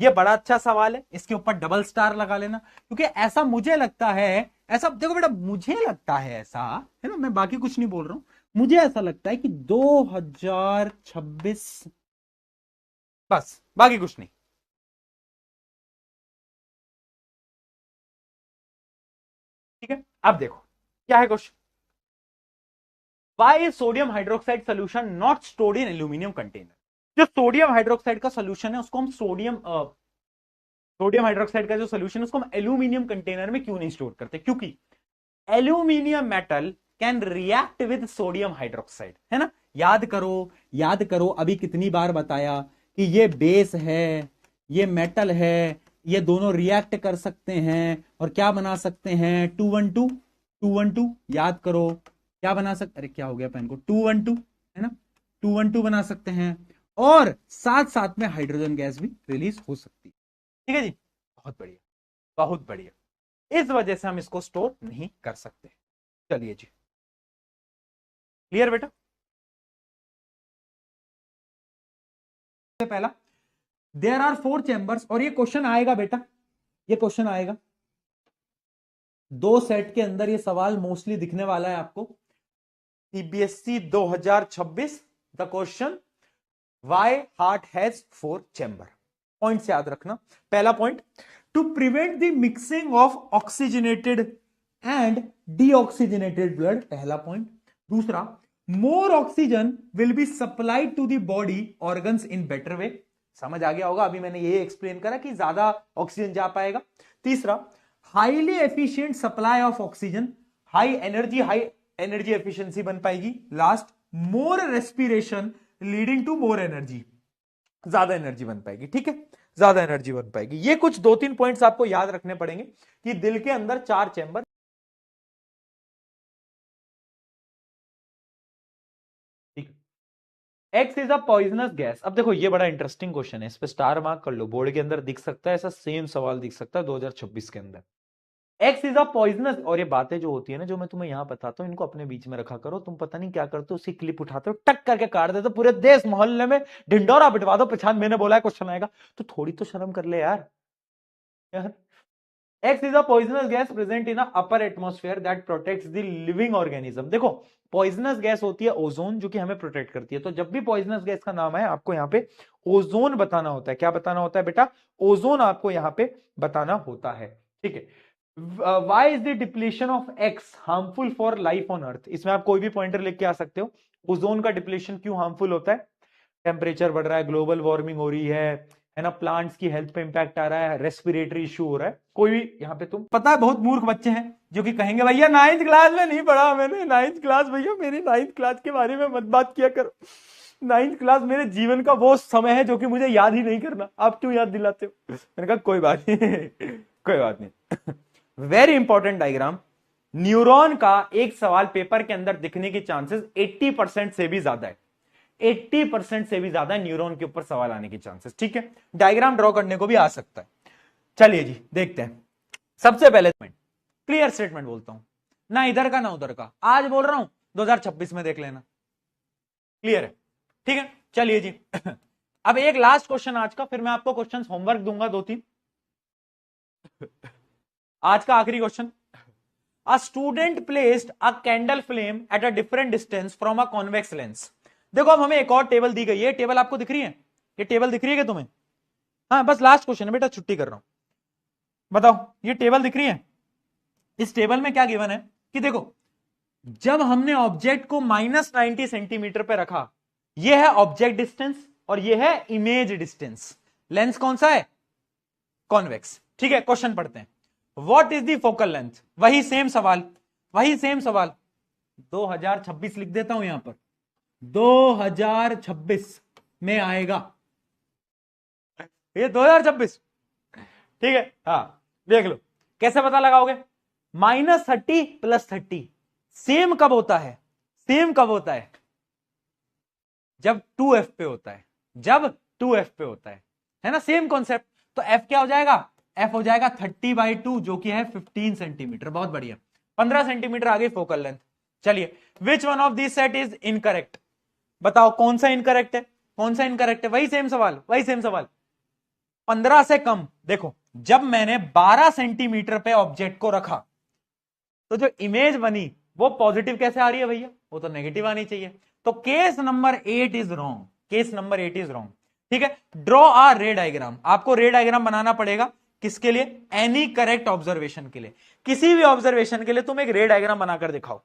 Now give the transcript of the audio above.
ये बड़ा अच्छा सवाल है, इसके ऊपर डबल स्टार लगा लेना, क्योंकि ऐसा मुझे लगता है, ऐसा देखो बेटा, मुझे लगता है ऐसा है ना, मैं बाकी कुछ नहीं बोल रहा हूं, मुझे ऐसा लगता है कि 2026, बस बाकी कुछ नहीं। ठीक है, अब देखो क्या है question. Why sodium hydroxide solution not stored in aluminium container. जो सोडियम हाइड्रोक्साइड का सोल्यूशन है उसको हम सोडियम हाइड्रोक्साइड का जो सोल्यूशन है उसको हम एल्यूमिनियम कंटेनर में क्यों नहीं स्टोर करते? क्योंकि aluminium metal can react with sodium hydroxide, है ना। याद करो, याद करो, अभी कितनी बार बताया कि ये बेस है, ये मेटल है, ये दोनों रिएक्ट कर सकते हैं और क्या बना सकते हैं? 212, 212, याद करो क्या बना सकते, अरे क्या हो गया पेन को, 212, है ना, 212 बना सकते हैं और साथ साथ में हाइड्रोजन गैस भी रिलीज हो सकती है। ठीक है जी, बहुत बढ़िया, बहुत बढ़िया। इस वजह से हम इसको स्टोर नहीं कर सकते। चलिए जी, क्लियर बेटा। पहला, देयर आर 4 चैम्बर्स, और ये क्वेश्चन आएगा बेटा, ये क्वेश्चन आएगा 2 सेट के अंदर, ये सवाल मोस्टली दिखने वाला है आपको। CBSE 2026, the question why heart has 4 chamber. Points याद रखना। पहला point, to prevent the mixing of oxygenated and deoxygenated blood, पहला पॉइंट। दूसरा, more oxygen will be supplied to the body organs in better way. समझ आ गया होगा, अभी मैंने ये एक्सप्लेन करा कि ज्यादा ऑक्सीजन जा पाएगा। तीसरा, highly efficient supply of oxygen, high energy efficiency बन पाएगी। Last, more respiration leading to more energy, ज्यादा एनर्जी बन पाएगी। ठीक है, ज्यादा एनर्जी बन पाएगी। ये कुछ 2-3 पॉइंट्स आपको याद रखने पड़ेंगे कि दिल के अंदर 4 चैम्बर। ठीक है, x is a poisonous gas. अब देखो ये बड़ा इंटरेस्टिंग क्वेश्चन है, इस पे स्टार मार्क कर लो, बोर्ड के अंदर दिख सकता है, ऐसा सेम सवाल दिख सकता है 2026 के अंदर। एक्स इज अ पॉइजनस, और ये बातें जो होती है ना, जो मैं तुम्हें यहां बताता हूं, इनको अपने बीच में रखा करो। तुम पता नहीं क्या करते हो, उसकी क्लिप उठाते हो, टक करके काट देते हो, पूरे देश मोहल्ले में ढिंडोरा पिटवा दो, पहचान मैंने बोला है क्वेश्चन आएगा, तो थोड़ी तो शर्म कर ले यार। X is a poisonous gas present in a upper atmosphere that protects the living organism। देखो पॉइजनस गैस होती है ओजोन, जो कि हमें प्रोटेक्ट करती है। तो जब भी पॉइजनस गैस का नाम है, आपको यहां पे ओजोन बताना होता है। क्या बताना होता है बेटा? ओजोन आपको यहां पे बताना होता है। ठीक है, why is the depletion of X harmful for life on earth? इसमें आप कोई भी पॉइंटर लिख के आ सकते हो। ओजोन का डिप्लीशन क्यों हार्मफुल होता है? टेम्परेचर बढ़ रहा है, ग्लोबल वार्मिंग हो रही है ना, प्लांट्स की हेल्थ पे इंपैक्ट आ रहा है, रेस्पिरेटरी इशू हो रहा है, कोई भी यहाँ पे। तुम पता है बहुत मूर्ख बच्चे हैं जो कि कहेंगे भैया 9th क्लास में नहीं पढ़ा मैंने, 9th क्लास, भैया मेरी 9th क्लास के बारे में मत बात किया करो। 9th क्लास मेरे जीवन का वो समय है जो कि मुझे याद ही नहीं करना, आप क्यों याद दिलाते हो? मैंने कहा कोई बात नहीं कोई बात नहीं। Very important diagram. न्यूरॉन का एक सवाल पेपर के अंदर दिखने की चांसेस 80% से भी ज्यादा है, 80% से भी ज्यादा न्यूरॉन के ऊपर सवाल आने की चांसेस। ठीक है, डायग्राम ड्रॉ करने को भी आ सकता है। चलिए जी देखते हैं। सबसे पहले क्लियर स्टेटमेंट बोलता हूं, ना इधर का ना उधर का, आज बोल रहा हूं 2026 में देख लेना। क्लियर है? ठीक है, चलिए जी अब एक लास्ट क्वेश्चन आज का, फिर मैं आपको क्वेश्चन होमवर्क दूंगा 2-3। आज का आखिरी question. A student placed a candle flame at a different distance from a convex lens. देखो अब हमें एक और टेबल दी गई है, टेबल आपको दिख रही है? ये टेबल दिख रही है क्या तुम्हें? हाँ, बस लास्ट क्वेश्चन है बेटा, छुट्टी कर रहा हूं। बताओ, ये टेबल दिख रही है? इस टेबल में क्या गिवन है कि देखो, जब हमने ऑब्जेक्ट को -90 सेंटीमीटर पे रखा, ये है ऑब्जेक्ट डिस्टेंस और ये है इमेज डिस्टेंस। लेंस कौन सा है? कॉन्वेक्स। ठीक है, क्वेश्चन पढ़ते हैं। What is the focal length? वही सेम सवाल, वही सेम सवाल। 2026 लिख देता हूं यहां पर, 2026 में आएगा ये 2026। ठीक है, हाँ देख लो कैसे पता लगाओगे। -30 + 30 सेम कब होता है? सेम कब होता है? जब 2f पे होता है, जब 2f पे होता है ना, सेम कॉन्सेप्ट। तो f क्या हो जाएगा? f हो जाएगा 30/2 जो कि है 15 सेंटीमीटर। बहुत बढ़िया, 15 सेंटीमीटर आ गई फोकल लेंथ। चलिए, which one of this set is incorrect? बताओ कौन सा इनकरेक्ट है, कौन सा इनकरेक्ट है? वही सेम सवाल, वही सेम सवाल। 15 से कम, देखो जब मैंने 12 सेंटीमीटर पे ऑब्जेक्ट को रखा तो जो इमेज बनी वो पॉजिटिव कैसे आ रही है भैया, वो तो नेगेटिव आनी चाहिए। तो case number 8 is wrong, case number 8 is wrong. ठीक है, ड्रॉ आ रे डायग्राम, आपको रे डायग्राम बनाना पड़ेगा किसके लिए, एनी करेक्ट ऑब्जर्वेशन के लिए। किसी भी ऑब्जर्वेशन के लिए तुम एक रे डायग्राम बनाकर दिखाओ।